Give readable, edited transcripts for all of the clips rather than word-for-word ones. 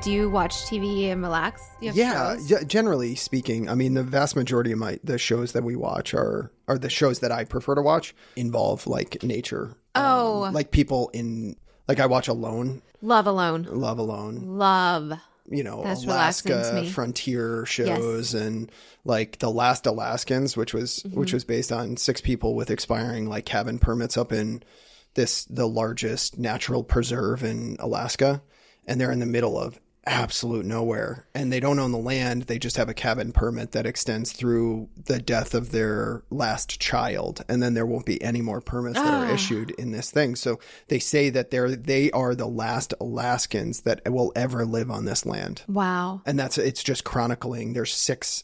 Do you watch TV and relax? You have shows? Yeah, generally speaking. I mean, the vast majority of the shows that we watch are the shows that I prefer to watch involve like nature. Like people in, like I watch Alone. Love Alone. Love Alone. Love. You know, That's Alaska frontier shows, and like The Last Alaskans, which was based on 6 people with expiring like cabin permits up in the largest natural preserve in Alaska, and they're in the middle of absolute nowhere, and they don't own the land. They just have a cabin permit that extends through the death of their last child, and then there won't be any more permits that are issued in this thing. So they say that they are the last Alaskans that will ever live on this land. Wow. And it's just chronicling. There's 6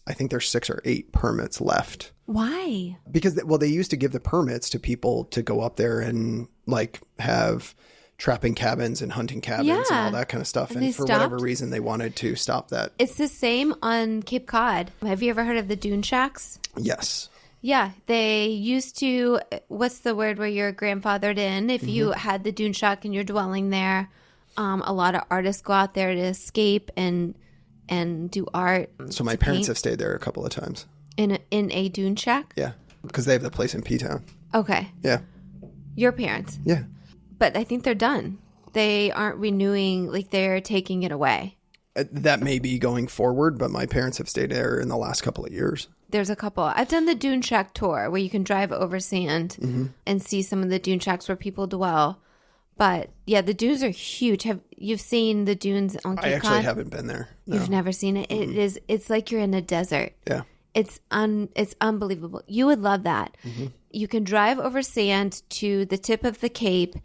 or 8 permits left. Why? Because they used to give the permits to people to go up there and like have trapping cabins and hunting cabins and all that kind of stuff. And for whatever reason, they wanted to stop that. It's the same on Cape Cod. Have you ever heard of the dune shacks? Yes. Yeah. They used to, what's the word where you're grandfathered in? If you had the dune shack and you're dwelling there, a lot of artists go out there to escape and do art. So my parents have stayed there a couple of times. In a dune shack? Yeah. Because they have the place in P-Town. Okay. Yeah. Your parents? Yeah. But I think they're done. They aren't renewing, like they're taking it away. That may be going forward, but my parents have stayed there in the last couple of years. There's a couple. I've done the Dune Shack tour where you can drive over sand and see some of the dune shacks where people dwell. But yeah, the dunes are huge. You've seen the dunes on Cape Cod? I actually haven't been there. No. You've never seen it? It's like you're in a desert. Yeah. It's unbelievable. You would love that. You can drive over sand to the tip of the Cape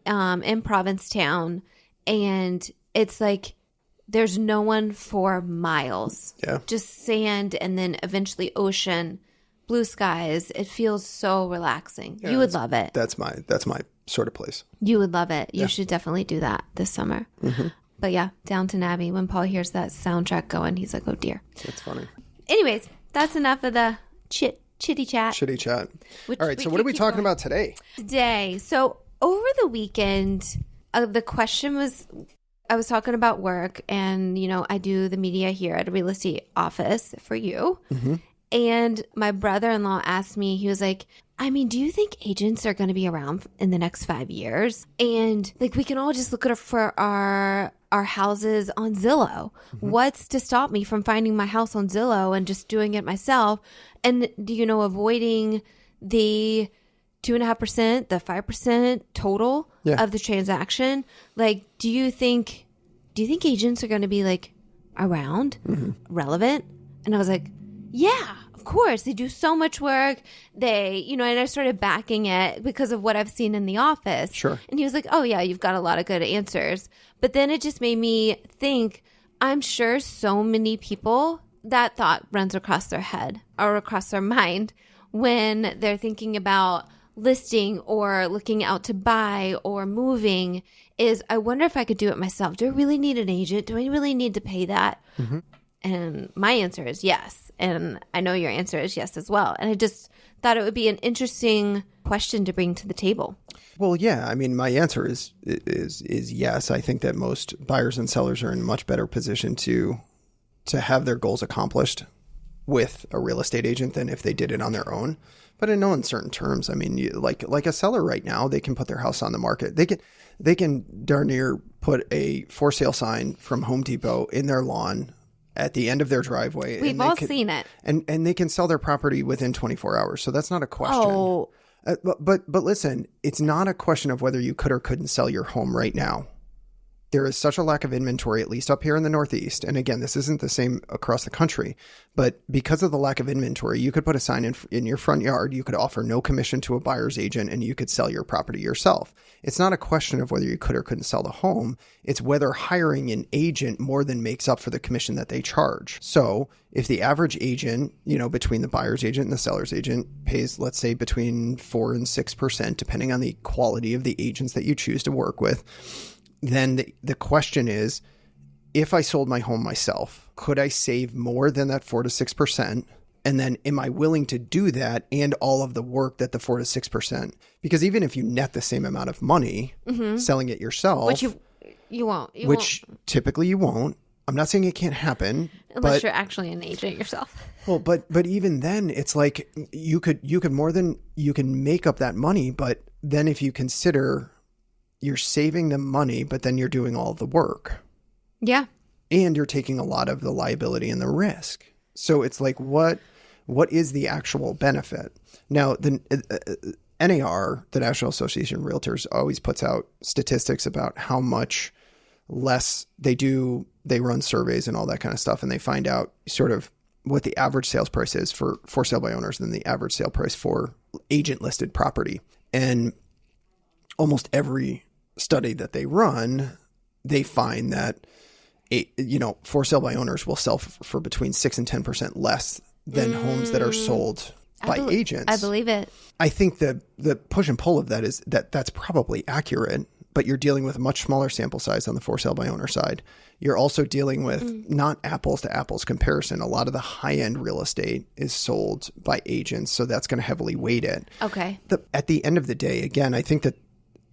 in Provincetown, and it's like there's no one for miles. Yeah. Just sand and then eventually ocean, blue skies. It feels so relaxing. Yeah, you would love it. That's my sort of place. You would love it. You should definitely do that this summer. But yeah, Downton Abbey, when Paul hears that soundtrack going, he's like, oh dear. That's funny. Anyways, that's enough of the chitty chat. Chitty chat. All right, so what are we talking about today? Today. So over the weekend, the question was, I was talking about work, and, you know, I do the media here at a real estate office for you. And my brother-in-law asked me, he was like, I mean, do you think agents are going to be around in the next 5 years? And like, we can all just look for our houses on Zillow. What's to stop me from finding my house on Zillow and just doing it myself? And, you know, avoiding the 2.5%, the 5% total of the transaction. Like, do you think agents are going to be like around, relevant? And I was like, yeah, of course. They do so much work. They, you know, and I started backing it because of what I've seen in the office. Sure. And he was like, oh yeah, you've got a lot of good answers. But then it just made me think, I'm sure so many people, that thought runs across their head or across their mind when they're thinking about listing or looking out to buy or moving is, I wonder if I could do it myself. Do I really need an agent? Do I really need to pay that? And my answer is yes. And I know your answer is yes as well. And I just thought it would be an interesting question to bring to the table. Well, yeah. I mean, my answer is yes. I think that most buyers and sellers are in a much better position to have their goals accomplished with a real estate agent than if they did it on their own. But in no uncertain terms, I mean, like a seller right now, they can put their house on the market. They can darn near put a for sale sign from Home Depot in their lawn at the end of their driveway. We've all seen it. And they can sell their property within 24 hours. So that's not a question. Oh. But listen, it's not a question of whether you could or couldn't sell your home right now. There is such a lack of inventory, at least up here in the Northeast. And again, this isn't the same across the country, but because of the lack of inventory, you could put a sign in your front yard. You could offer no commission to a buyer's agent, and you could sell your property yourself. It's not a question of whether you could or couldn't sell the home. It's whether hiring an agent more than makes up for the commission that they charge. So if the average agent, you know, between the buyer's agent and the seller's agent pays, let's say, between 4 and 6%, depending on the quality of the agents that you choose to work with, then the question is, if I sold my home myself, could I save more than that 4 to 6%? And then am I willing to do that and all of the work that the 4 to 6%? Because even if you net the same amount of money selling it yourself, You won't. Which typically you won't. I'm not saying it can't happen. Unless you're actually an agent yourself. Well, but even then, it's like you can make up that money, but then if you consider you're saving them money, but then you're doing all the work. Yeah. And you're taking a lot of the liability and the risk. So it's like, what is the actual benefit? Now, the NAR, the National Association of Realtors, always puts out statistics about how much less they run surveys and all that kind of stuff. And they find out sort of what the average sales price is for sale by owners and the average sale price for agent listed property. And almost every study that they run, they find that, for sale by owners will sell for between 6 and 10% less than homes that are sold by agents. I believe it. I think the push and pull of that is that's probably accurate, but you're dealing with a much smaller sample size on the for sale by owner side. You're also dealing with not apples to apples comparison. A lot of the high end real estate is sold by agents, so that's going to heavily weight it. Okay. At the end of the day, again, I think that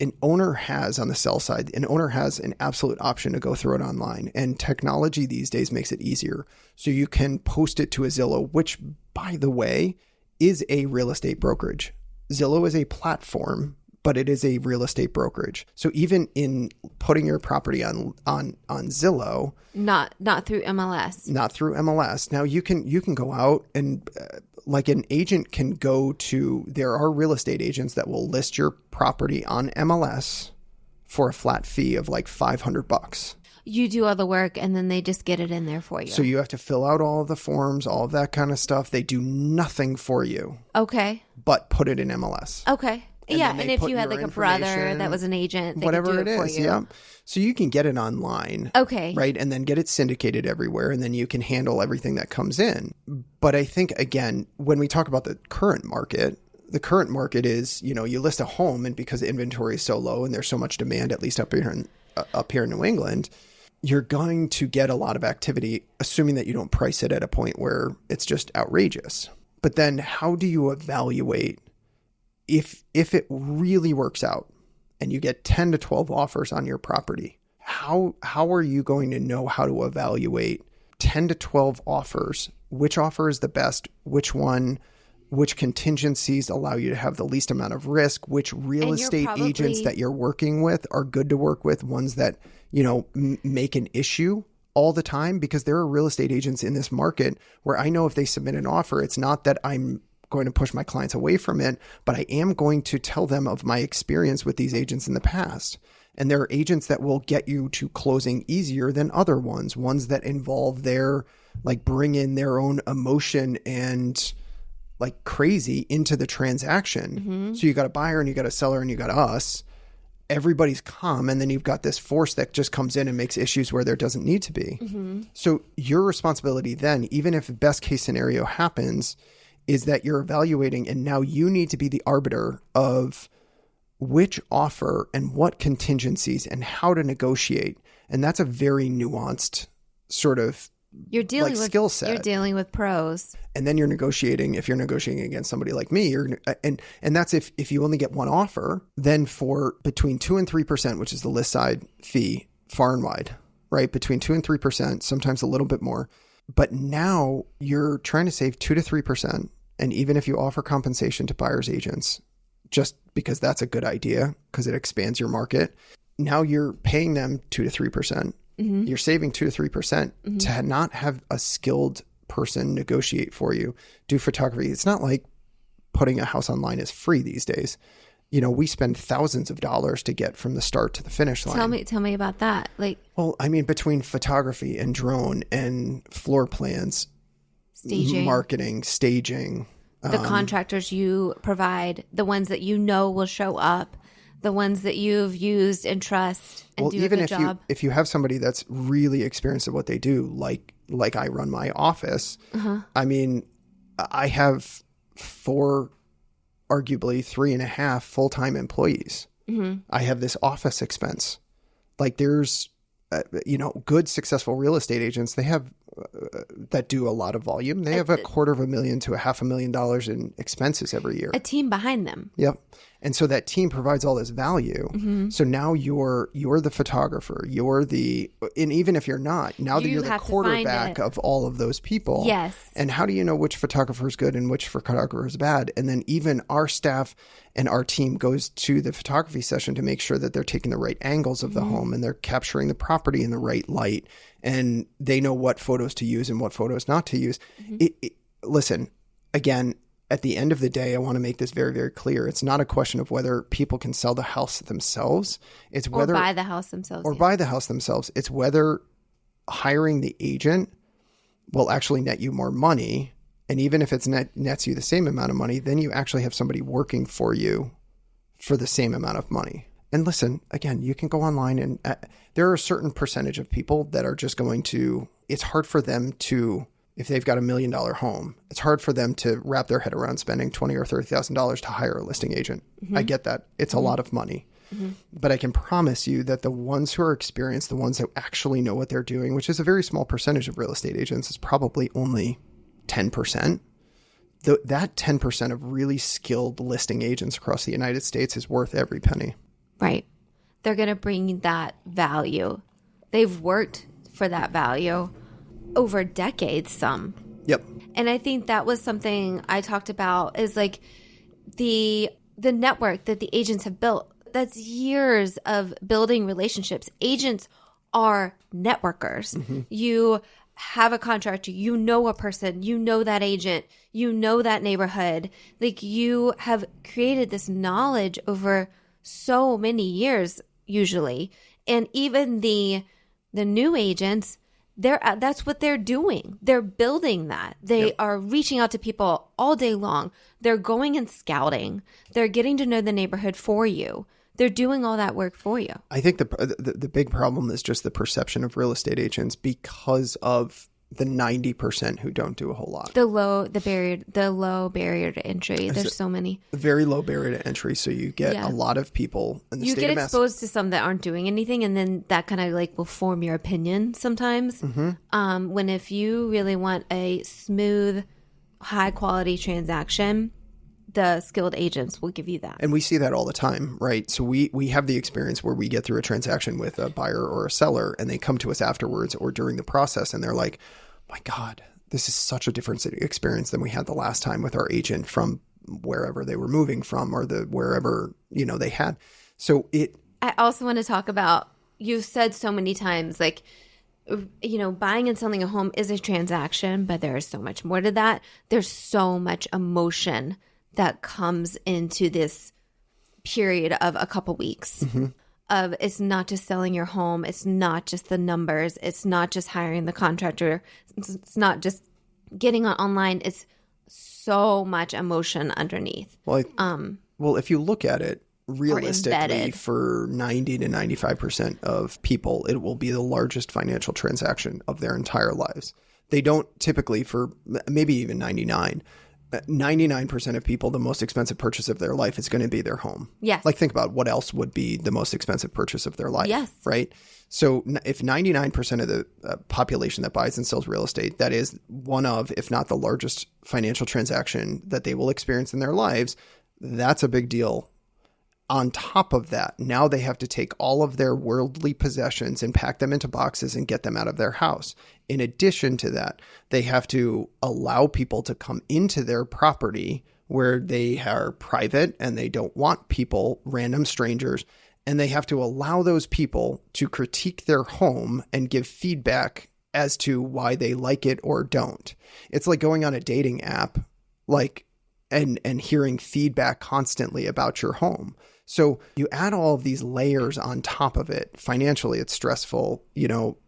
an owner has on the sell side, an owner has an absolute option to go through it online, and technology these days makes it easier. So you can post it to a Zillow, which, by the way, is a real estate brokerage. Zillow is a platform, but it is a real estate brokerage. So even in putting your property on Zillow, not through MLS. Not through MLS. Now you can go out and like an agent can go to, there are real estate agents that will list your property on MLS for a flat fee of like $500. You do all the work and then they just get it in there for you. So you have to fill out all of the forms, all of that kind of stuff. They do nothing for you. Okay. But put it in MLS. Okay. And if you had like a brother that was an agent, they whatever could do it for is, you. yeah. So you can get it online. Okay. Right. And then get it syndicated everywhere. And then you can handle everything that comes in. But I think, again, when we talk about the current market is, you list a home, and because the inventory is so low and there's so much demand, at least up here in New England, you're going to get a lot of activity, assuming that you don't price it at a point where it's just outrageous. But then how do you evaluate if it really works out and you get 10 to 12 offers on your property? How are you going to know how to evaluate 10 to 12 offers? Which offer is the best? Which contingencies allow you to have the least amount of risk? Which real estate agents that you're working with are good to work with? Ones that, make an issue all the time? Because there are real estate agents in this market where I know if they submit an offer, it's not that I'm going to push my clients away from it, but I am going to tell them of my experience with these agents in the past. And there are agents that will get you to closing easier than other ones that involve bring in their own emotion and like crazy into the transaction. Mm-hmm. So you got a buyer and you got a seller and you got us. Everybody's calm, and then you've got this force that just comes in and makes issues where there doesn't need to be. Mm-hmm. So your responsibility then, even if the best case scenario happens, is that you're evaluating, and now you need to be the arbiter of which offer and what contingencies and how to negotiate. And that's a very nuanced sort of skill set. You're dealing with pros. And then you're negotiating. If you're negotiating against somebody like me, and that's if you only get one offer, then for between 2 and 3%, which is the list side fee far and wide, right? Between 2 and 3%, sometimes a little bit more. But now you're trying to save 2 to 3%. And even if you offer compensation to buyer's agents, just because that's a good idea, because it expands your market, now you're paying them 2 to 3%. Mm-hmm. You're saving 2 to 3% to not have a skilled person negotiate for you, do photography. It's not like putting a house online is free these days. We spend thousands of dollars to get from the start to the finish line. Tell me about that. Between photography and drone and floor plans, staging, marketing, staging, the contractors you provide, the ones that will show up, the ones that you've used and trust and do a good job. If you have somebody that's really experienced at what they do, like I run my office, I have 4, arguably 3.5 full-time employees. Mm-hmm. I have this office expense. There's, good successful real estate agents, they have that do a lot of volume, they have $250,000 to $500,000 in expenses every year. A team behind them. Yep. And so that team provides all this value. Mm-hmm. So now you're the photographer. And even if you're not, now that you're the quarterback of all of those people. Yes. And how do you know which photographer is good and which photographer is bad? And then even our staff and our team goes to the photography session to make sure that they're taking the right angles of the home and they're capturing the property in the right light. And they know what photos to use and what photos not to use. Listen, again, at the end of the day, I want to make this very, very clear. It's not a question of whether people can sell the house themselves. It's whether or buy the house themselves. Buy the house themselves. It's whether hiring the agent will actually net you more money. And even if it's nets you the same amount of money, then you actually have somebody working for you for the same amount of money. And listen, again, you can go online and there are a certain percentage of people that are just going to, it's hard for them to, if they've got $1 million home, it's hard for them to wrap their head around spending $20,000 or $30,000 to hire a listing agent. I get that. It's a lot of money. But I can promise you that the ones who are experienced, the ones that actually know what they're doing, which is a very small percentage of real estate agents, is probably only 10%. That 10% of really skilled listing agents across the United States is worth every penny. Right. They're going to bring that value. They've worked for that value over decades, some. Yep. And I think that was something I talked about is like the network that the agents have built. That's years of building relationships. Agents are networkers. You have a contractor, you know a person, you know that agent, you know that neighborhood. Like you have created this knowledge over so many years usually. And even the new agents, that's what they're doing. They're building that. They are reaching out to people all day long. They're going and scouting. They're getting to know the neighborhood for you. They're doing all that work for you. I think the big problem is just the perception of real estate agents because of the 90% who don't do a whole lot. The low barrier to entry. There's so many. Very low barrier to entry. So you get a lot of people in the state of You get exposed to some that aren't doing anything, and then that kind of like will form your opinion sometimes. When if you really want a smooth, high quality transaction, the skilled agents will give you that. And we see that all the time, right? So we have the experience where we get through a transaction with a buyer or a seller and they come to us afterwards or during the process and they're like, my God, this is such a different experience than we had the last time with our agent from wherever they were moving from or wherever, they had. So I also want to talk about, you've said so many times, like, buying and selling a home is a transaction, but there is so much more to that. There's so much emotion that comes into this period of a couple weeks of it's not just selling your home. It's not just the numbers. It's not just hiring the contractor. It's not just getting online. It's so much emotion underneath. Well, if you look at it realistically, for 90 to 95% of people, it will be the largest financial transaction of their entire lives. They don't typically, for maybe even 99% of people, the most expensive purchase of their life is going to be their home. Yes. Like think about what else would be the most expensive purchase of their life. Yes. Right. So if 99% of the population that buys and sells real estate, that is one of, if not the largest financial transaction that they will experience in their lives, that's a big deal. On top of that, now they have to take all of their worldly possessions and pack them into boxes and get them out of their house. In addition to that, they have to allow people to come into their property where they are private and they don't want people, random strangers, and they have to allow those people to critique their home and give feedback as to why they like it or don't. It's like going on a dating app, and hearing feedback constantly about your home. So you add all of these layers on top of it. Financially, it's stressful,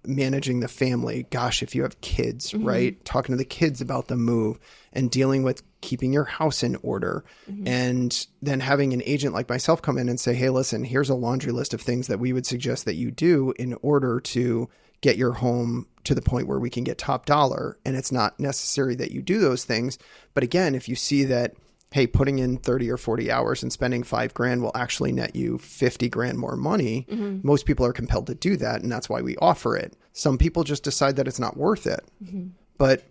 managing the family. Gosh, if you have kids, right? Talking to the kids about the move and dealing with keeping your house in order. And then having an agent like myself come in and say, hey, listen, here's a laundry list of things that we would suggest that you do in order to get your home to the point where we can get top dollar. And it's not necessary that you do those things. But again, if you see that hey, putting in 30 or 40 hours and spending $5,000 will actually net you $50,000 more money. Most people are compelled to do that. And that's why we offer it. Some people just decide that it's not worth it. But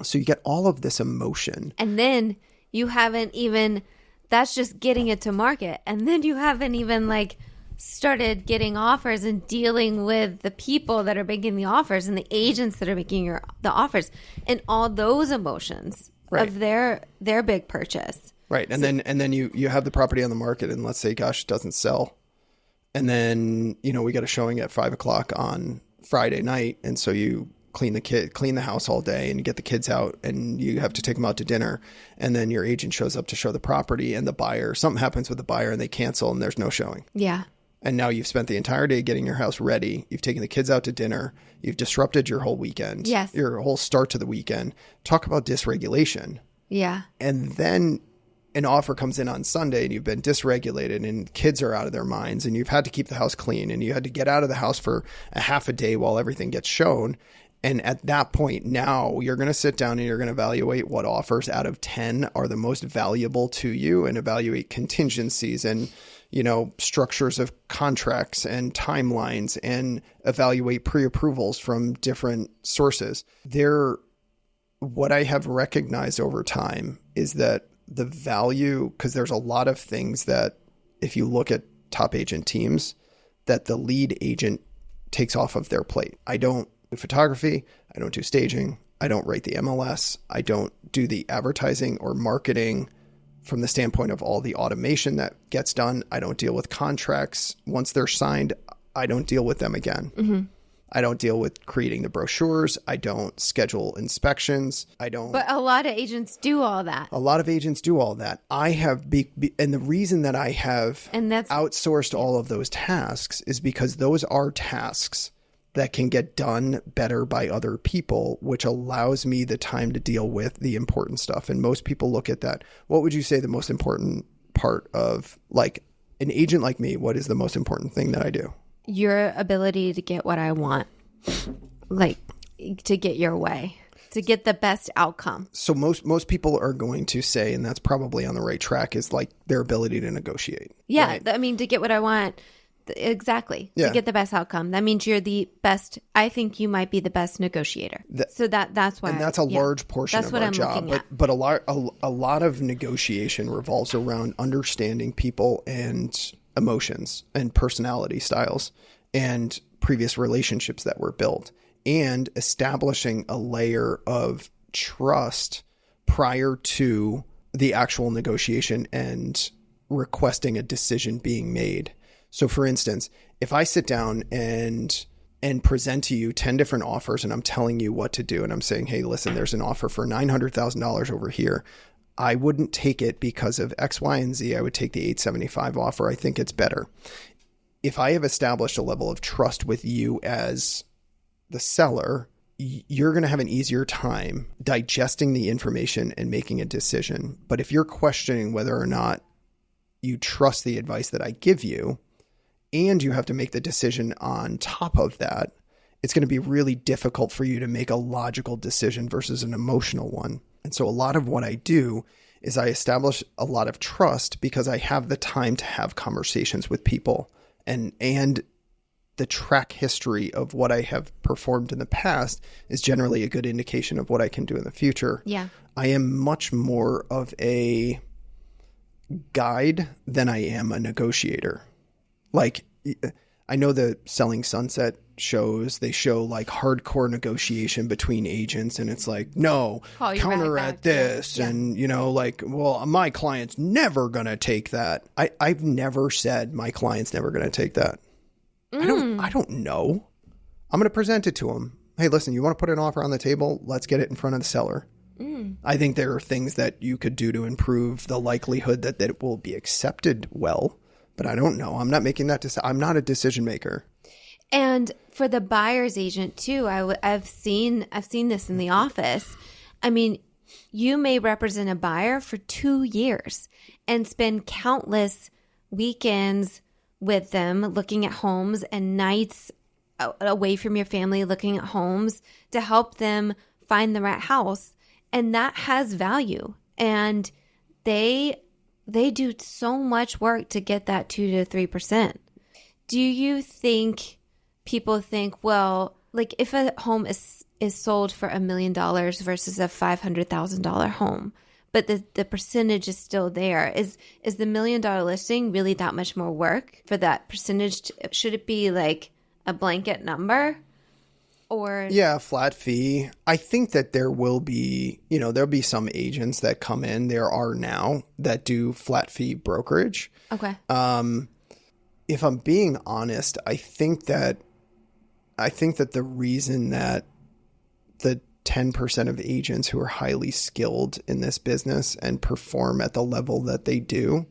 so you get all of this emotion. And then you haven't even, that's just getting it to market. And then you haven't even like started getting offers and dealing with the people that are making the offers and the agents that are making the offers and all those emotions. Right. Of their big purchase. Right. And then you have the property on the market and let's say, gosh, it doesn't sell. And then, we got a showing at 5:00 on Friday night. And so you clean the house all day and you get the kids out and you have to take them out to dinner. And then your agent shows up to show the property and the buyer, something happens with the buyer and they cancel and there's no showing. Yeah. And now you've spent the entire day getting your house ready. You've taken the kids out to dinner. You've disrupted your whole weekend. Yes. Your whole start to the weekend. Talk about dysregulation. Yeah. And then an offer comes in on Sunday and you've been dysregulated and kids are out of their minds and you've had to keep the house clean and you had to get out of the house for a half a day while everything gets shown. And at that point, now you're going to sit down and you're going to evaluate what offers out of 10 are the most valuable to you and evaluate contingencies and structures of contracts and timelines and evaluate pre-approvals from different sources. What I have recognized over time is that the value, because there's a lot of things that if you look at top agent teams, that the lead agent takes off of their plate. I don't do photography. I don't do staging. I don't write the MLS. I don't do the advertising or marketing from the standpoint of all the automation that gets done. I don't deal with contracts. Once they're signed, I don't deal with them again. I don't deal with creating the brochures. I don't schedule inspections. But a lot of agents do all that. A lot of agents do all that. I have, and the reason that I have outsourced all of those tasks is because those are tasks that can get done better by other people, which allows me the time to deal with the important stuff. And most people look at that. What would you say the most important part of like an agent like me? What is the most important thing that I do? Your ability to get what I want, like to get your way, to get the best outcome. So most people are going to say, and that's probably on the right track, is like their ability to negotiate. Yeah. Right? I mean, to get what I want. Exactly. Yeah. To get the best outcome. That means you're the best. I think you might be the best negotiator. So that's why. And that's a large portion of our job. But a lot of negotiation revolves around understanding people and emotions and personality styles and previous relationships that were built and establishing a layer of trust prior to the actual negotiation and requesting a decision being made. So for instance, if I sit down and present to you 10 different offers and I'm telling you what to do and I'm saying, hey, listen, there's an offer for $900,000 over here. I wouldn't take it because of X, Y, and Z. I would take the 875 offer. I think it's better. If I have established a level of trust with you as the seller, you're going to have an easier time digesting the information and making a decision. But if you're questioning whether or not you trust the advice that I give you, and you have to make the decision on top of that, it's going to be really difficult for you to make a logical decision versus an emotional one. And so a lot of what I do is I establish a lot of trust because I have the time to have conversations with people and the track history of what I have performed in the past is generally a good indication of what I can do in the future. Yeah. I am much more of a guide than I am a negotiator. Like, I know the Selling Sunset shows, they show like hardcore negotiation between agents and it's like, no, counter at this. Yeah. And, like, well, my client's never going to take that. I've never said my client's never going to take that. I don't know. I'm going to present it to them. Hey, listen, you want to put an offer on the table? Let's get it in front of the seller. I think there are things that you could do to improve the likelihood that it will be accepted well. But I don't know. I'm not making that decision. I'm not a decision maker. And for the buyer's agent too, I've seen this in the office. I mean, you may represent a buyer for 2 years and spend countless weekends with them looking at homes and nights away from your family looking at homes to help them find the right house. And that has value. And they do so much work to get that 2 to 3%. Do you think people think, well, like if a home is sold for $1 million versus a $500,000 home, but the percentage is still there, is the $1 million listing really that much more work for that percentage? Should it be like a blanket number? Or yeah, flat fee. I think that there will be, there'll be some agents that come in. There are now that do flat fee brokerage. Okay. If I'm being honest, I think that the reason that the 10% of agents who are highly skilled in this business and perform at the level that they do,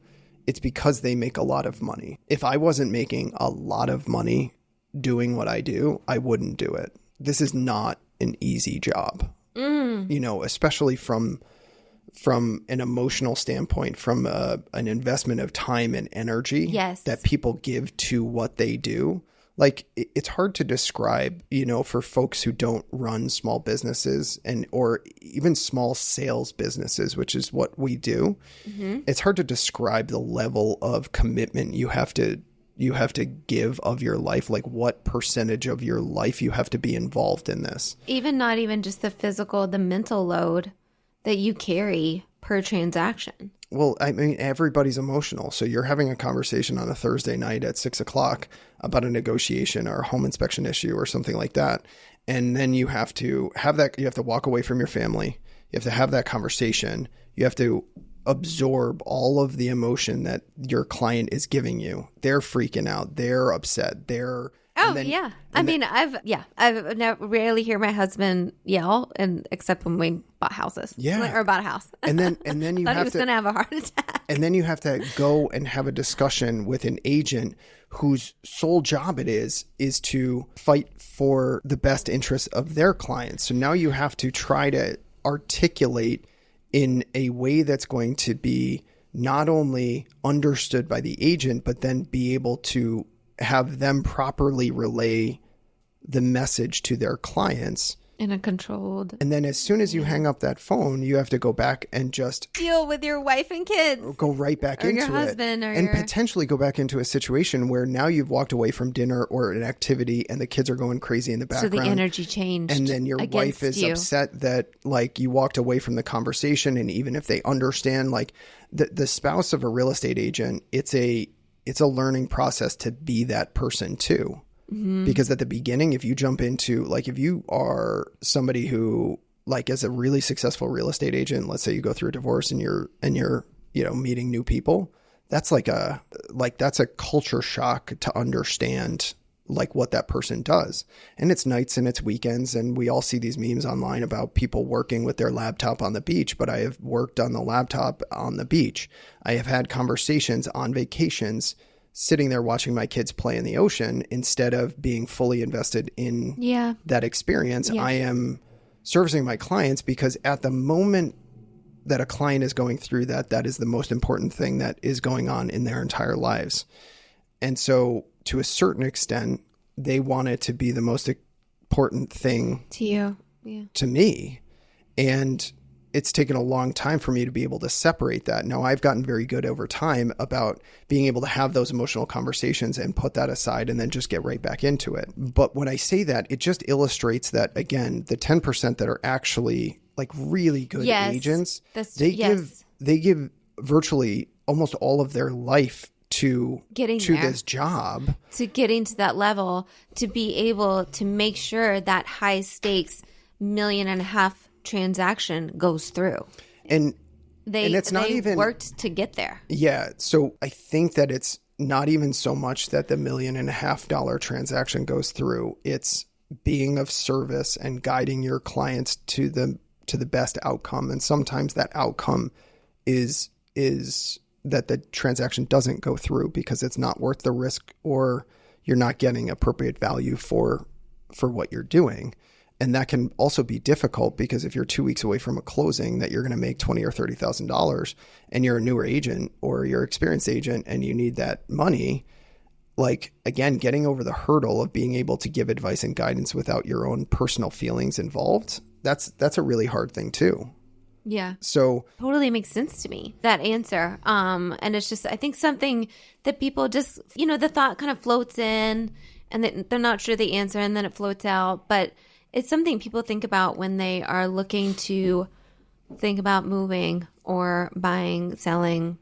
it's because they make a lot of money. If I wasn't making a lot of money doing what I do, I wouldn't do it. This is not an easy job, especially from an emotional standpoint, from an investment of time and energy that people give to what they do. Like it's hard to describe, for folks who don't run small businesses or even small sales businesses, which is what we do. Mm-hmm. It's hard to describe the level of commitment you have to give of your life, like what percentage of your life you have to be involved in this. Not even just the physical, the mental load that you carry per transaction. Well, I mean, everybody's emotional. So you're having a conversation on a Thursday night at 6:00 about a negotiation or a home inspection issue or something like that. And then you have to walk away from your family. You have to have that conversation. You have to absorb all of the emotion that your client is giving you. They're freaking out. They're upset. I've never rarely hear my husband yell, except when we bought houses. Yeah, or bought a house. And then you thought he was going to have a heart attack. And then you have to go and have a discussion with an agent whose sole job it is to fight for the best interests of their clients. So now you have to try to articulate in a way that's going to be not only understood by the agent, but then be able to have them properly relay the message to their clients. In a controlled. And then as soon as you hang up that phone, you have to go back and just deal with your wife and kids. Go right back into your husband it. Potentially go back into a situation where now you've walked away from dinner or an activity and the kids are going crazy in the background. So the energy changed. And then your wife is upset that like you walked away from the conversation. And even if they understand, like the spouse of a real estate agent, it's a learning process to be that person too. Mm-hmm. Because at the beginning, if you jump into, like, if you are somebody who, like, as a really successful real estate agent, let's say you go through a divorce and you're meeting new people, that's that's a culture shock to understand like what that person does. And it's nights and it's weekends. And we all see these memes online about people working with their laptop on the beach, but I have worked on the laptop on the beach. I have had conversations on vacations sitting there watching my kids play in the ocean instead of being fully invested in that experience. Yeah. I am servicing my clients because at the moment that a client is going through that is the most important thing that is going on in their entire lives. And so to a certain extent, they want it to be the most important thing to you, to me. And it's taken a long time for me to be able to separate that. Now, I've gotten very good over time about being able to have those emotional conversations and put that aside and then just get right back into it. But when I say that, it just illustrates that, again, the 10% that are actually like really good agents, they give virtually almost all of their life to this job, to getting to that level, to be able to make sure that high stakes $1.5 million transaction goes through. And it's not even worked to get there. Yeah. So I think that it's not even so much that the $1.5 million transaction goes through. It's being of service and guiding your clients to the best outcome. And sometimes that outcome is that the transaction doesn't go through because it's not worth the risk or you're not getting appropriate value for what you're doing. And that can also be difficult because if you're 2 weeks away from a closing that you're going to make $20,000 or $30,000 and you're a newer agent or you're an experienced agent and you need that money, like, again, getting over the hurdle of being able to give advice and guidance without your own personal feelings involved, that's a really hard thing too. Yeah. So totally makes sense to me, that answer. And it's just, I think something that people just, the thought kind of floats in and they're not sure the answer and then it floats out. But it's something people think about when they are looking to think about moving or buying, selling,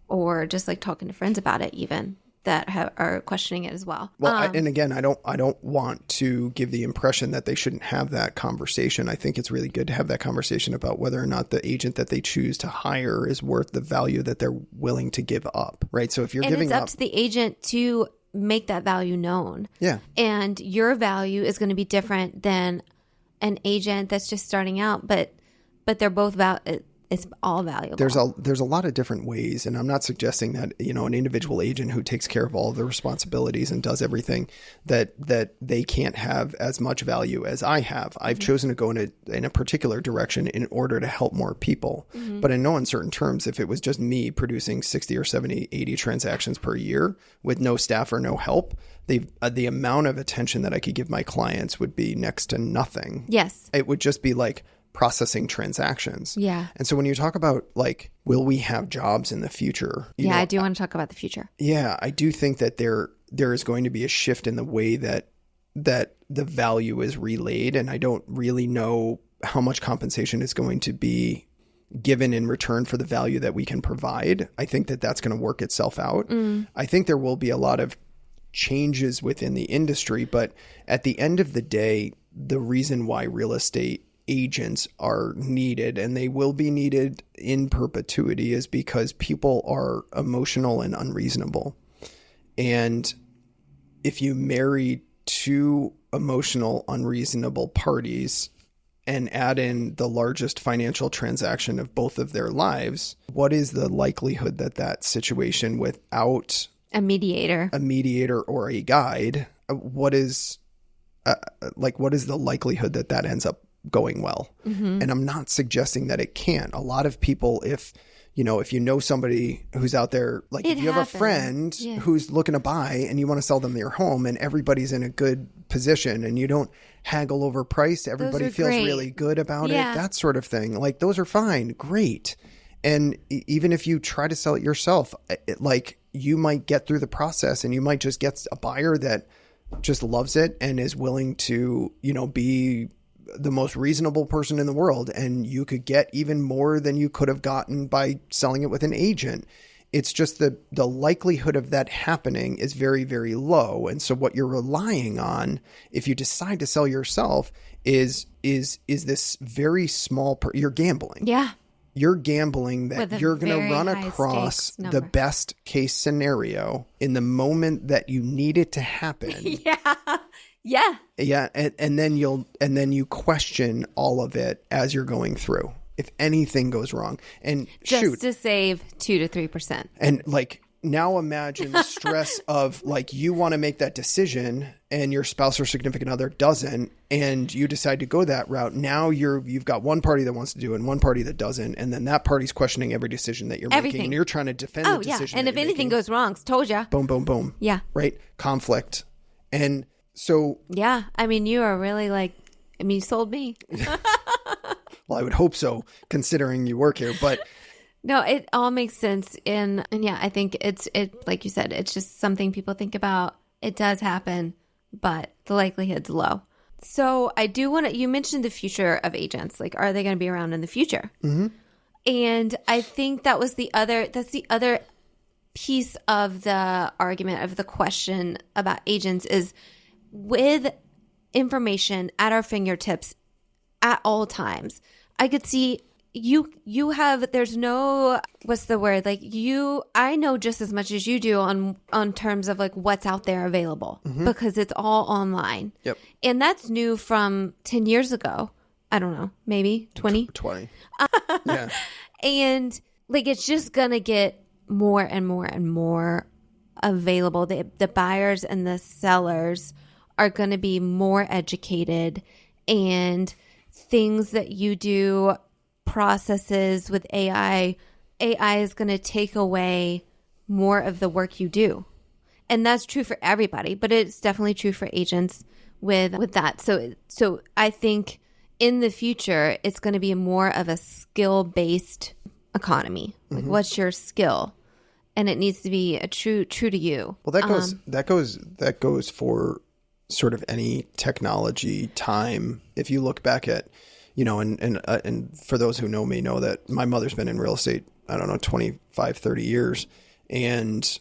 or just like talking to friends about it even. That are questioning it as well. Well, and again, I don't want to give the impression that they shouldn't have that conversation. I think it's really good to have that conversation about whether or not the agent that they choose to hire is worth the value that they're willing to give up, right? So if you're giving it's up to the agent to make that value known. Yeah. And your value is going to be different than an agent that's just starting out, but they're both it's all valuable. There's a lot of different ways, and I'm not suggesting that an individual agent who takes care of all of the responsibilities and does everything that they can't have as much value as I have. I've chosen to go in a particular direction in order to help more people. But in no uncertain terms, if it was just me producing 60 or 70, 80 transactions per year with no staff or no help, the amount of attention that I could give my clients would be next to nothing. Yes. It would just be like processing transactions. Yeah. And so when you talk about like, will we have jobs in the future? I do want to talk about the future. Yeah, I do think that there is going to be a shift in the way that the value is relayed. And I don't really know how much compensation is going to be given in return for the value that we can provide. I think that that's going to work itself out. I think there will be a lot of changes within the industry, but at the end of the day, the reason why real estate agents are needed, and they will be needed in perpetuity, is because people are emotional and unreasonable. And if you marry two emotional, unreasonable parties and add in the largest financial transaction of both of their lives, what is the likelihood that situation, without a mediator or a guide, what is the likelihood that ends up going well? And I'm not suggesting that it can't. A lot of people, if you know somebody who's out there, like if you have a friend who's looking to buy and you want to sell them your home and everybody's in a good position and you don't haggle over price, everybody feels really good about it, that sort of thing. Like those are fine. Great. And even if you try to sell it yourself, you might get through the process and you might just get a buyer that just loves it and is willing to, be the most reasonable person in the world, and you could get even more than you could have gotten by selling it with an agent. It's just the likelihood of that happening is very, very low. And so what you're relying on, if you decide to sell yourself, is this very small you're gambling. Yeah. You're gambling that you're going to run across the best case scenario in the moment that you need it to happen. Yeah. And then you question all of it as you're going through. If anything goes wrong, and just to save 2 to 3%. And now imagine the stress of you want to make that decision and your spouse or significant other doesn't, and you decide to go that route. Now you've got one party that wants to do it and one party that doesn't, and then that party's questioning every decision that you're making, and you're trying to defend the decision. And if anything goes wrong, told ya. Boom, boom, boom. Yeah. Right? Conflict. And so... Yeah. I mean, you are really you sold me. Well, I would hope so, considering you work here, but... No, it all makes sense. And yeah, I think it like you said, it's just something people think about. It does happen, but the likelihood's low. So I do want to, you mentioned the future of agents. Are they going to be around in the future? Mm-hmm. And I think that's the other piece of the argument, of the question about agents, is with information at our fingertips at all times. I could see you have, there's no, what's the word? I know just as much as you do on terms of what's out there available, because it's all online. Yep. And that's new from 10 years ago. I don't know, maybe 20? 20. Yeah. And it's just going to get more and more and more available. The buyers and the sellers are going to be more educated, and things that you do, processes with AI is going to take away more of the work you do. And that's true for everybody, but it's definitely true for agents with that. So I think in the future, it's going to be more of a skill-based economy. Like, what's your skill? And it needs to be a true to you. Well, that goes for sort of any technology time. If you look back at, and for those who know me know that my mother's been in real estate, I don't know, 25, 30 years. And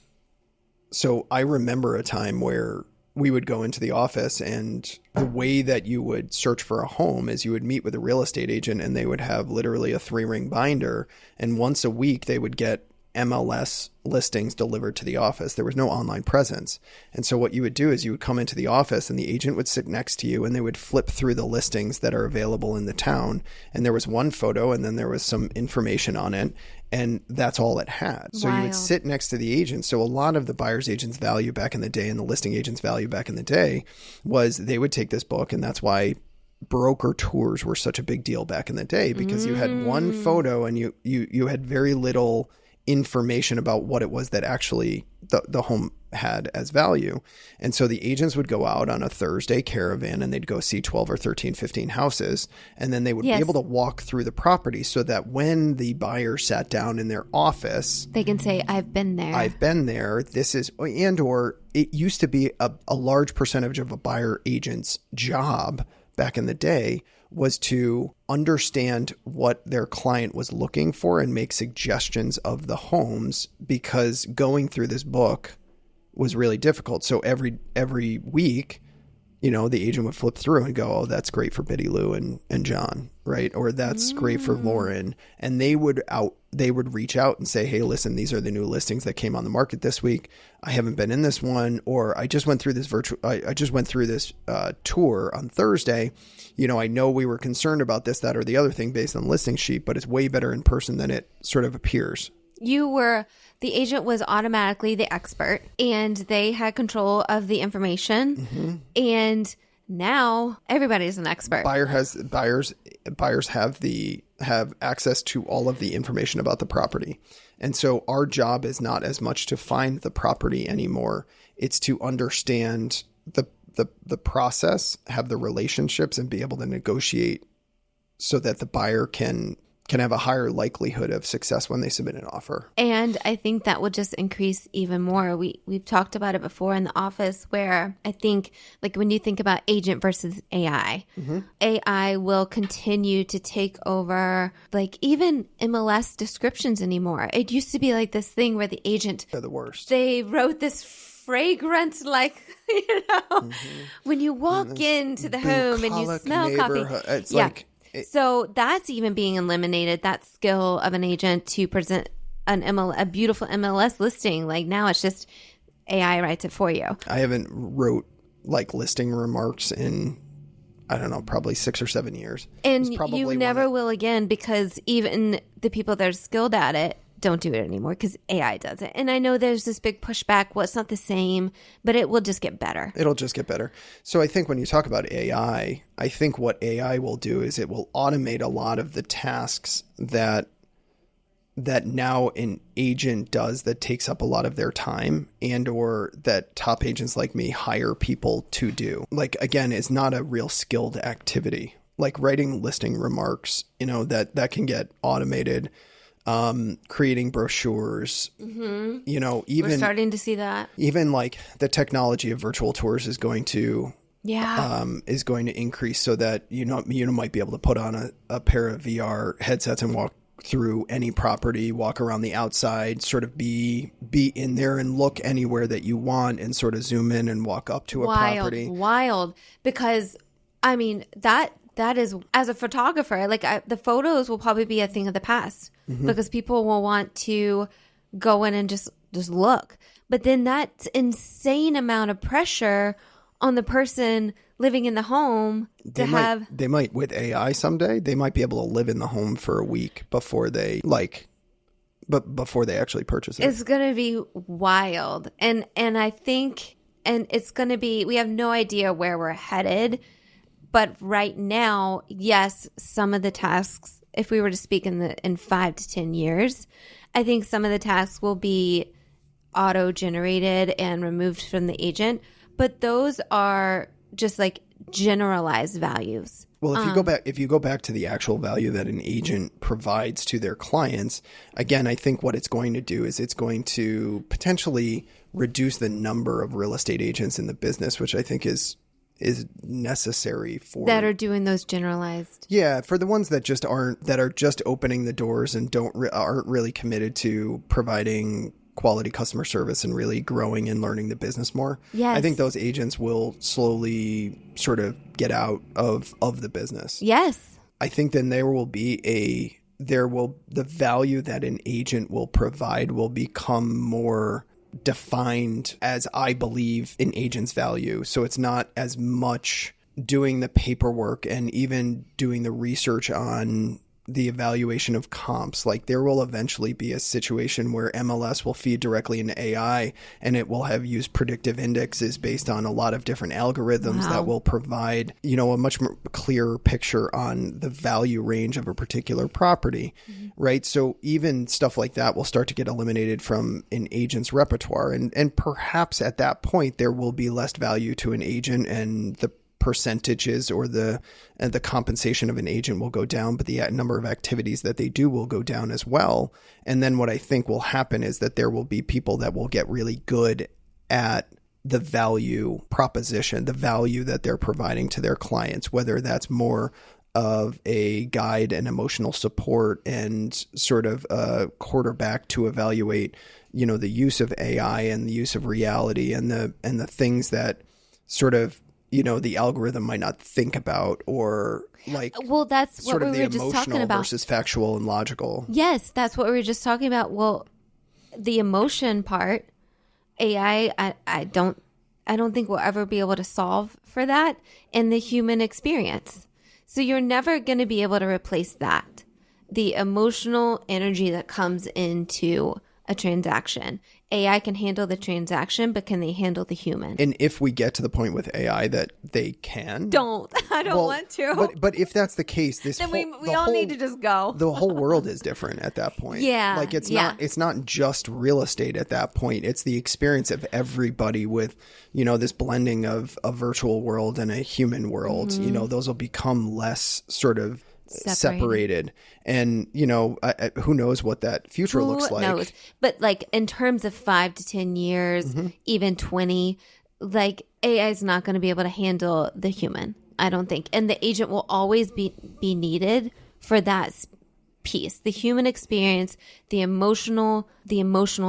so I remember a time where we would go into the office, and the way that you would search for a home is you would meet with a real estate agent, and they would have literally a 3-ring binder. And once a week they would get MLS listings delivered to the office. There was no online presence. And so what you would do is you would come into the office, and the agent would sit next to you, and they would flip through the listings that are available in the town. And there was one photo, and then there was some information on it. And that's all it had. So you would sit next to the agent. So a lot of the buyer's agent's value back in the day and the listing agent's value back in the day was they would take this book. And that's why broker tours were such a big deal back in the day, because you had one photo and you had very little information about what it was that actually the home had as value. And so the agents would go out on a Thursday caravan, and they'd go see 12 or 13, 15 houses. And then they would be able to walk through the property so that when the buyer sat down in their office, they can say, I've been there. I've been there. This is, or it used to be a large percentage of a buyer agent's job back in the day was to understand what their client was looking for and make suggestions of the homes, because going through this book was really difficult. So every week, the agent would flip through and go, oh, that's great for Biddy Lou and John, right? Or that's great for Lauren. And they would reach out and say, hey, listen, these are the new listings that came on the market this week. I haven't been in this one, or I just went through this tour on Thursday. I know we were concerned about this, that, or the other thing based on the listing sheet, but it's way better in person than it sort of appears. The agent was automatically the expert, and they had control of the information. And now everybody's an expert. Buyers have access to all of the information about the property. And so our job is not as much to find the property anymore. It's to understand the process, have the relationships, and be able to negotiate so that the buyer can have a higher likelihood of success when they submit an offer. And I think that will just increase even more. We've talked about it before in the office, where I think, like, when you think about agent versus AI, AI will continue to take over, like, even MLS descriptions anymore. It used to be like this thing where the agent, they're the worst. They wrote this fragrant, like, when you walk into the home and you smell coffee. It's like... So that's even being eliminated, that skill of an agent to present a beautiful MLS listing. Like, now it's just AI writes it for you. I haven't wrote like listing remarks in, I don't know, probably 6 or 7 years. And you never will again, because even the people that are skilled at it don't do it anymore because AI does it. And I know there's this big pushback. Well, it's not the same, but it will just get better. It'll just get better. So I think when you talk about AI, I think what AI will do is it will automate a lot of the tasks that now an agent does that takes up a lot of their time, and or that top agents like me hire people to do. Like, again, it's not a real skilled activity. Like writing listing remarks, that can get automated. Creating brochures, even we're starting to see that. Even like the technology of virtual tours is going to increase, so that you might be able to put on a pair of VR headsets and walk through any property, walk around the outside, sort of be in there and look anywhere that you want, and sort of zoom in and walk up to a property. Wild, because I mean that is, as a photographer, like the photos will probably be a thing of the past. Because people will want to go in and just look. But then that's insane amount of pressure on the person living in the home They might, with AI someday, they might be able to live in the home for a week before they actually purchase it. It's going to be wild. And I think, and it's going to be, we have no idea where we're headed. But right now, yes, some of the tasks, if we were to speak in 5 to 10 years, I think some of the tasks will be auto-generated and removed from the agent. But those are just like generalized values. Well, if you go back to the actual value that an agent provides to their clients, again, I think what it's going to do is it's going to potentially reduce the number of real estate agents in the business, which I think is necessary for that are doing those generalized. Yeah, for the ones that just are just opening the doors and aren't really committed to providing quality customer service and really growing and learning the business more. Yes. I think those agents will slowly sort of get out of the business. Yes. I think then the value that an agent will provide will become more defined as I believe an agent's value. So it's not as much doing the paperwork and even doing the research on the evaluation of comps. Like there will eventually be a situation where MLS will feed directly into AI and it will have used predictive indexes based on a lot of different algorithms that will provide, a much more clearer picture on the value range of a particular property, right? So even stuff like that will start to get eliminated from an agent's repertoire. And perhaps at that point, there will be less value to an agent and the percentages or the compensation of an agent will go down, but the number of activities that they do will go down as well. And then what I think will happen is that there will be people that will get really good at the value proposition, the value that they're providing to their clients, whether that's more of a guide and emotional support and sort of a quarterback to evaluate, the use of AI and the use of reality and the things that sort of the algorithm might not think about, or that's sort what of we the were just talking emotional about versus factual and logical. Yes, that's what we were just talking about. Well, the emotion part, AI, I don't think we'll ever be able to solve for that in the human experience. So you're never going to be able to replace that. The emotional energy that comes into a transaction. AI can handle the transaction, but can they handle the human? And if we get to the point with AI that they can, I don't want to. But if that's the case, then we all need to just go. The whole world is different at that point. Yeah, like it's not just real estate at that point. It's the experience of everybody with this blending of a virtual world and a human world. Those will become less sort of separated. And who knows what that future looks like. Who knows? But like in terms of 5 to 10 years, even 20, like AI is not going to be able to handle the human, I don't think. And the agent will always be needed for that piece, the human experience, the emotional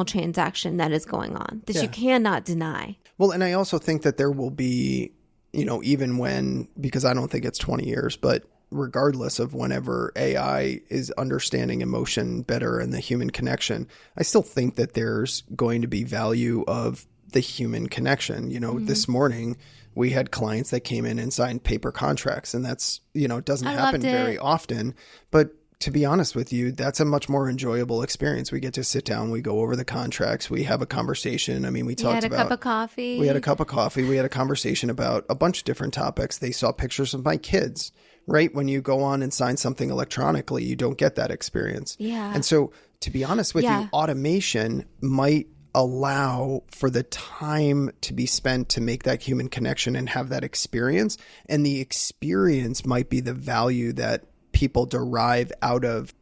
transaction that is going on that you cannot deny. Well, and I also think that there will be, even when, because I don't think it's 20 years, but regardless of whenever AI is understanding emotion better and the human connection, I still think that there's going to be value of the human connection. This morning we had clients that came in and signed paper contracts, and that's, it doesn't happen very often, but to be honest with you, that's a much more enjoyable experience. We get to sit down, we go over the contracts, we have a conversation. I mean, we talked about... We had a cup of coffee. We had a conversation about a bunch of different topics. They saw pictures of my kids, right? When you go on and sign something electronically, you don't get that experience. Yeah. And so, to be honest with you, automation might allow for the time to be spent to make that human connection and have that experience. And the experience might be the value that people derive out of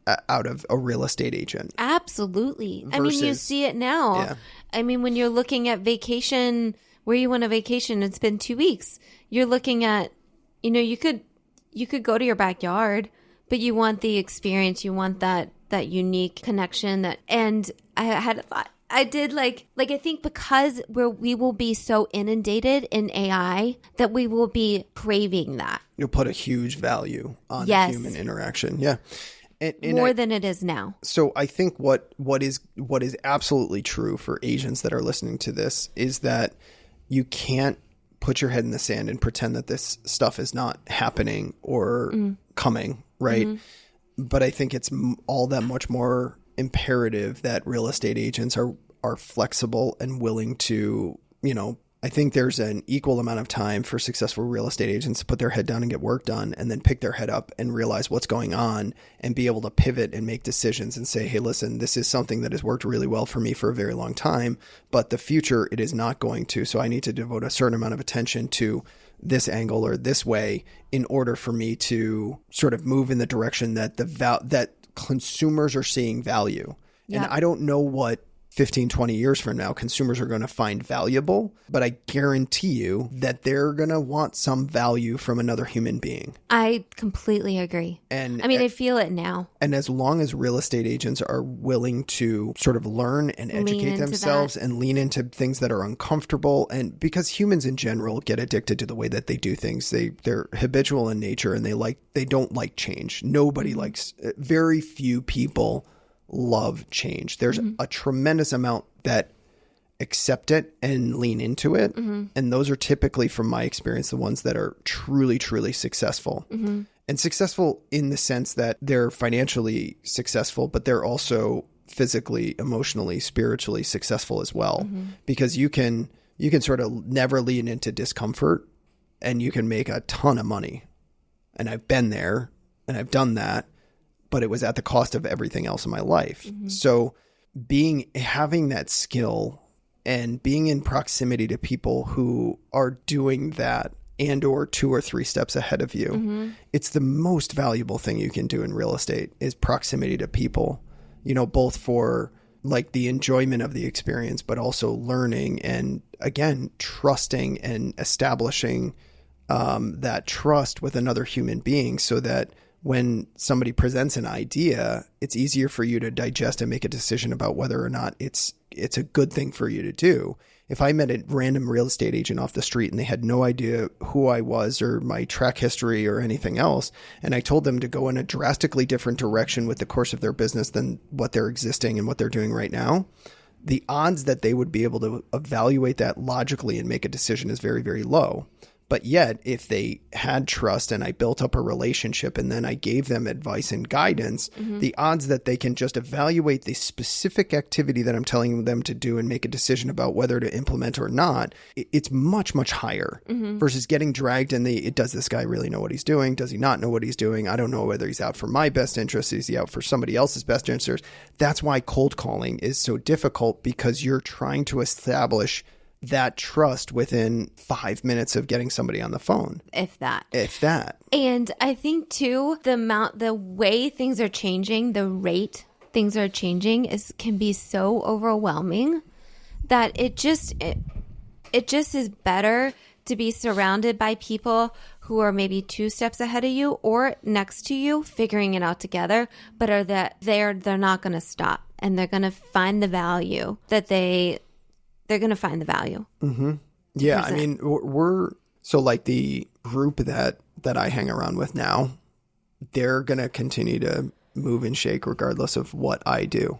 a real estate agent. Absolutely. I mean, you see it now. Yeah. I mean, when you're looking at vacation, where you want a vacation and spend 2 weeks, you're looking at, you could go to your backyard, but you want the experience, you want that unique connection and I had a thought. I did I think because we will be so inundated in AI that we will be craving that. You'll put a huge value on the human interaction. Yeah. And more than it is now. So I think what is absolutely true for agents that are listening to this is that you can't put your head in the sand and pretend that this stuff is not happening or coming, right? But I think it's all that much more imperative that real estate agents are flexible and willing to, I think there's an equal amount of time for successful real estate agents to put their head down and get work done and then pick their head up and realize what's going on and be able to pivot and make decisions and say, hey, listen, this is something that has worked really well for me for a very long time, but the future, it is not going to. So I need to devote a certain amount of attention to this angle or this way in order for me to sort of move in the direction that that consumers are seeing value. Yep. And I don't know what 15, 20 years from now, consumers are going to find valuable, but I guarantee you that they're going to want some value from another human being. I completely agree. And I mean, I feel it now. And as long as real estate agents are willing to sort of learn and educate themselves and lean into things that are uncomfortable, and because humans in general get addicted to the way that they do things, they're habitual in nature and they don't like change. Nobody likes, very few people love change. There's a tremendous amount that accept it and lean into it. And those are typically, from my experience, the ones that are truly, truly successful. And successful in the sense that they're financially successful, but they're also physically, emotionally, spiritually successful as well. Because you can sort of never lean into discomfort and you can make a ton of money. And I've been there and I've done that, but it was at the cost of everything else in my life. So having that skill and being in proximity to people who are doing that and or 2 or 3 steps ahead of you, it's the most valuable thing you can do in real estate is proximity to people, both for like the enjoyment of the experience, but also learning and again, trusting and establishing that trust with another human being so that when somebody presents an idea, it's easier for you to digest and make a decision about whether or not it's a good thing for you to do. If I met a random real estate agent off the street and they had no idea who I was or my track history or anything else, and I told them to go in a drastically different direction with the course of their business than what they're existing and what they're doing right now, the odds that they would be able to evaluate that logically and make a decision is very, very low. But yet, if they had trust and I built up a relationship and then I gave them advice and guidance, the odds that they can just evaluate the specific activity that I'm telling them to do and make a decision about whether to implement or not, it's much, much higher versus getting dragged in does this guy really know what he's doing? Does he not know what he's doing? I don't know whether he's out for my best interest. Is he out for somebody else's best interest? That's why cold calling is so difficult, because you're trying to establish that trust within 5 minutes of getting somebody on the phone. If that. And I think too, the way things are changing, the rate things are changing can be so overwhelming that it just is better to be surrounded by people who are maybe 2 steps ahead of you or next to you, figuring it out together, but they're not going to stop and they're going to find the value they're going to find the value. Yeah. I mean, so like the group that I hang around with now, they're going to continue to move and shake regardless of what I do.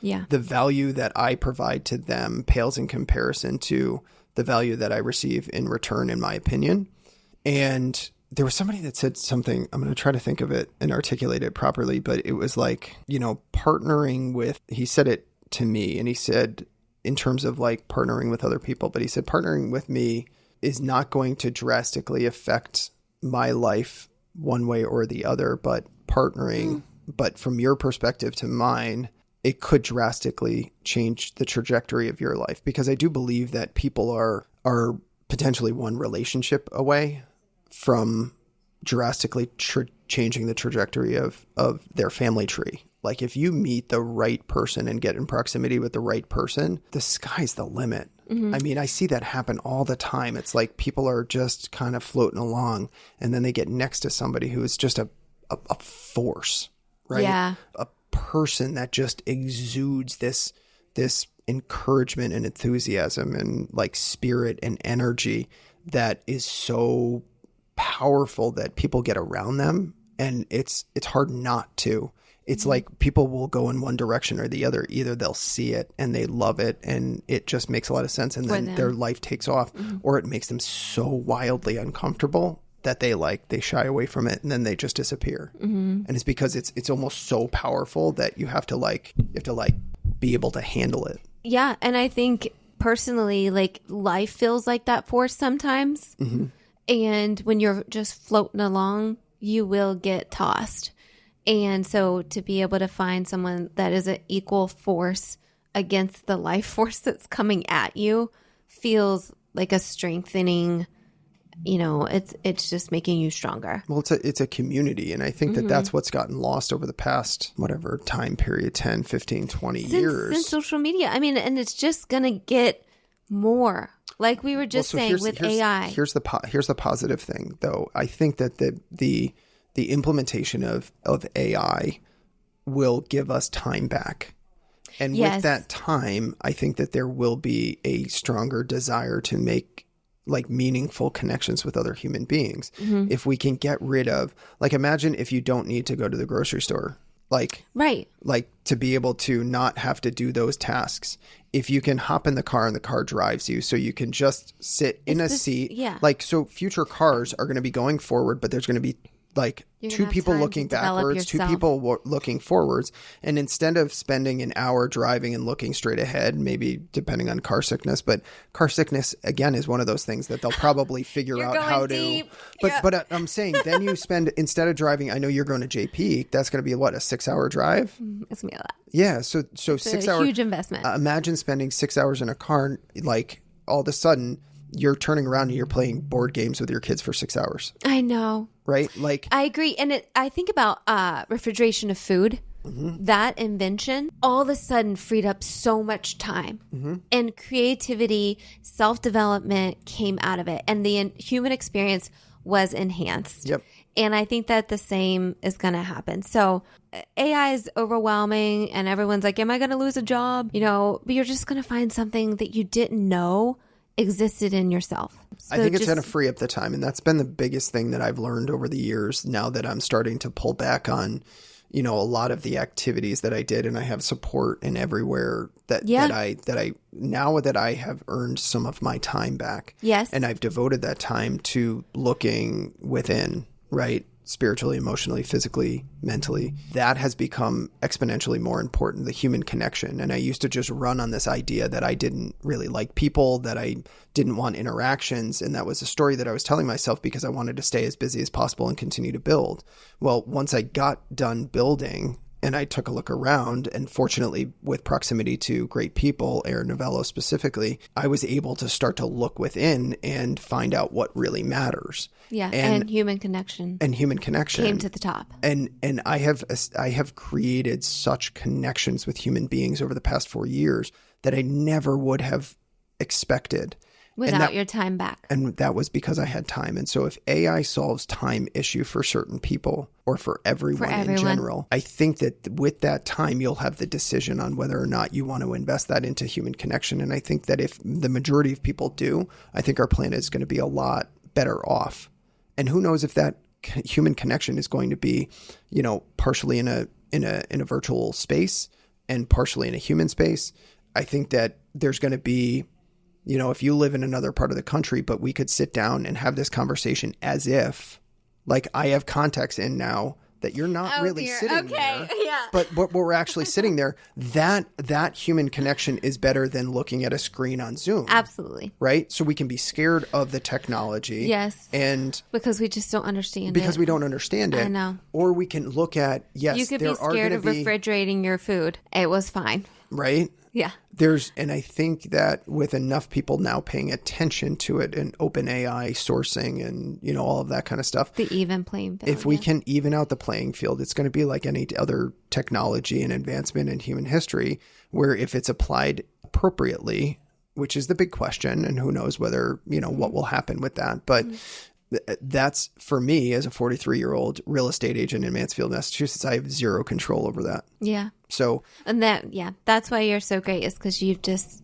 Yeah. The value that I provide to them pales in comparison to the value that I receive in return, in my opinion. And there was somebody that said something, I'm going to try to think of it and articulate it properly, but it was like, partnering with, he said it to me and he said, in terms of like partnering with other people, but he said partnering with me is not going to drastically affect my life one way or the other, but but from your perspective to mine, it could drastically change the trajectory of your life, because I do believe that people are potentially one relationship away from drastically changing the trajectory of their family tree. Like if you meet the right person and get in proximity with the right person, the sky's the limit. I mean, I see that happen all the time. It's like people are just kind of floating along and then they get next to somebody who is just a force, right? Yeah. A person that just exudes this encouragement and enthusiasm and like spirit and energy that is so powerful that people get around them, and it's hard not to. It's like people will go in one direction or the other. Either they'll see it and they love it and it just makes a lot of sense, and then their life takes off, or it makes them so wildly uncomfortable that they shy away from it and then they just disappear. And it's because it's almost so powerful that you have to be able to handle it. Yeah. And I think personally, like life feels like that force sometimes. Mm-hmm. And when you're just floating along, you will get tossed. And so to be able to find someone that is an equal force against the life force that's coming at you feels like a strengthening, it's just making you stronger. Well, it's a community. And I think that that's what's gotten lost over the past, whatever time period, 10, 15, 20 years. Since social media. I mean, and it's just going to get more. Like we were just saying with AI. Here's the positive thing, though. I think that the implementation of AI will give us time back. And with that time, I think that there will be a stronger desire to make like meaningful connections with other human beings. If we can get rid of, like, imagine if you don't need to go to the grocery store, like to be able to not have to do those tasks. If you can hop in the car and the car drives you, so you can just sit in a seat. Yeah. Like, so future cars are going to be going forward, but there's going to be like two people looking backwards, two people looking forwards. And instead of spending an hour driving and looking straight ahead, maybe depending on car sickness, but car sickness, again, is one of those things that they'll probably figure out how deep. to. But I'm saying then you spend, instead of driving, I know you're going to JP, that's going to be what, a 6-hour drive? It's going to be a lot. Yeah. So it's 6 hours. Huge investment. Imagine spending 6 hours in a car, like all of a sudden you're turning around and you're playing board games with your kids for 6 hours. I know. Right? Like, I agree. And I think about refrigeration of food. That invention all of a sudden freed up so much time, and creativity, self-development came out of it, and the human experience was enhanced. Yep. And I think that the same is going to happen. So AI is overwhelming and everyone's like, am I going to lose a job? But you're just going to find something that you didn't know existed in yourself. So I think it's going to free up the time. And that's been the biggest thing that I've learned over the years, now that I'm starting to pull back on, a lot of the activities that I did, and I have support in everywhere that I now that I have earned some of my time back. Yes. And I've devoted that time to looking within, right? Spiritually, emotionally, physically, mentally, that has become exponentially more important, the human connection. And I used to just run on this idea that I didn't really like people, that I didn't want interactions. And that was a story that I was telling myself because I wanted to stay as busy as possible and continue to build. Well, once I got done building and I took a look around, and fortunately with proximity to great people, Aaron Novello specifically, I was able to start to look within and find out what really matters. Yeah, and human connection. And human connection came to the top. And I have created such connections with human beings over the past 4 years that I never would have expected. Without your time back. And that was because I had time. And so if AI solves time issue for certain people, or for everyone in general, I think that with that time, you'll have the decision on whether or not you want to invest that into human connection. And I think that if the majority of people do, I think our planet is going to be a lot better off. And who knows if that human connection is going to be, partially in a virtual space and partially in a human space. I think that there's going to be, if you live in another part of the country, but we could sit down and have this conversation as if, like, I have context in now that you're not sitting there. Yeah. But we're actually sitting there. That human connection is better than looking at a screen on Zoom. Absolutely. Right? So we can be scared of the technology. Yes. And because we just don't understand it. Because we don't understand it. I know. Or we can look at, you could be scared of refrigerating your food. It was fine. Right? Yeah. And I think that with enough people now paying attention to it, and open AI sourcing and, all of that kind of stuff. The even playing field. If we can even out the playing field, it's going to be like any other technology and advancement in human history, where if it's applied appropriately, which is the big question, and who knows whether, what will happen with that. But that's, for me, as a 43-year-old real estate agent in Mansfield, Massachusetts, I have zero control over that. Yeah. So, and that's why you're so great, is because you've just,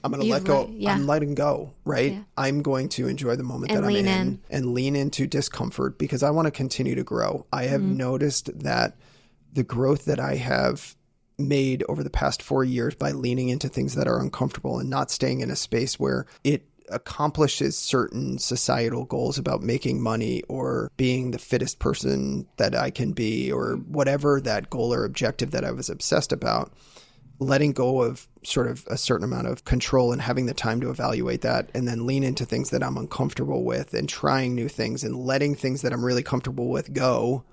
I'm going to let go. I'm letting go, right? Yeah. I'm going to enjoy the moment that I'm in and lean into discomfort, because I want to continue to grow. I have noticed that the growth that I have made over the past 4 years by leaning into things that are uncomfortable and not staying in a space where it accomplishes certain societal goals about making money or being the fittest person that I can be, or whatever that goal or objective that I was obsessed about, letting go of sort of a certain amount of control and having the time to evaluate that, and then lean into things that I'm uncomfortable with and trying new things and letting things that I'm really comfortable with go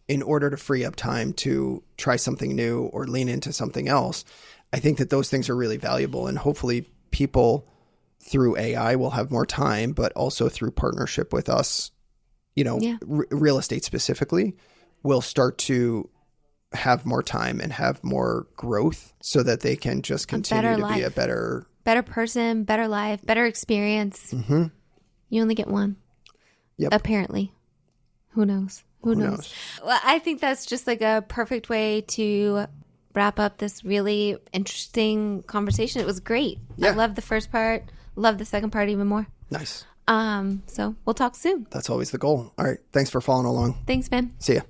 in order to free up time to try something new or lean into something else. I think that those things are really valuable, and hopefully people through AI will have more time, but also through partnership with us, real estate specifically, will start to have more time and have more growth so that they can just continue to be a better person, better life, better experience. Mm-hmm. You only get one. Yep. Apparently. Who knows? Who knows? Well, I think that's just like a perfect way to wrap up this really interesting conversation. It was great. Yeah. I loved the first part. Love the second part even more. Nice. So we'll talk soon. That's always the goal. All right. Thanks for following along. Thanks, Ben. See ya.